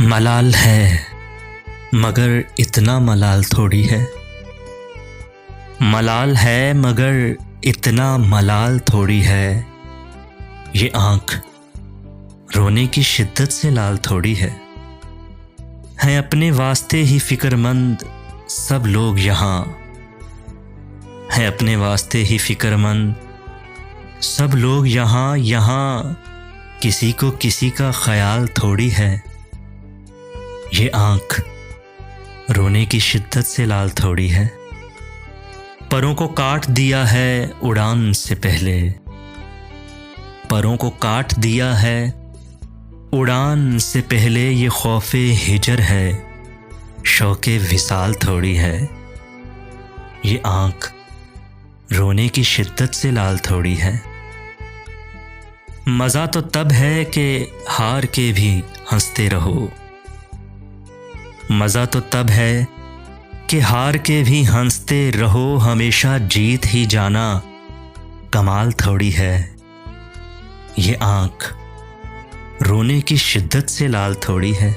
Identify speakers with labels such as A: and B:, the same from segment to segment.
A: मलाल है मगर इतना मलाल थोड़ी है। मलाल है मगर इतना मलाल थोड़ी है। ये आँख रोने की शिद्दत से लाल थोड़ी है अपने वास्ते ही फिक्रमंद सब लोग यहाँ। हैं अपने वास्ते ही फिक्रमंद सब लोग यहाँ। यहाँ किसी को किसी का ख्याल थोड़ी है। ये आँख रोने की शिद्दत से लाल थोड़ी है। परों को काट दिया है उड़ान से पहले। परों को काट दिया है उड़ान से पहले। ये खौफे हिजर है शौके विसाल थोड़ी है। ये आँख रोने की शिद्दत से लाल थोड़ी है। मज़ा तो तब है कि हार के भी हंसते रहो। मज़ा तो तब है कि हार के भी हंसते रहो। हमेशा जीत ही जाना कमाल थोड़ी है। ये आँख रोने की शिद्दत से लाल थोड़ी है।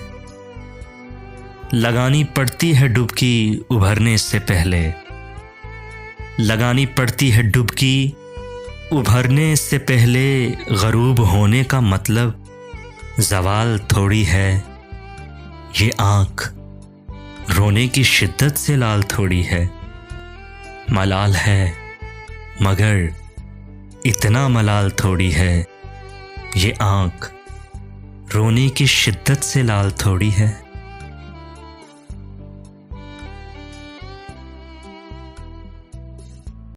A: लगानी पड़ती है डुबकी उभरने से पहले। लगानी पड़ती है डुबकी उभरने से पहले। गरूब होने का मतलब ज़वाल थोड़ी है। ये आँख रोने की शिद्दत से लाल थोड़ी है। मलाल है मगर इतना मलाल थोड़ी है। ये आँख रोने की शिद्दत से लाल थोड़ी है।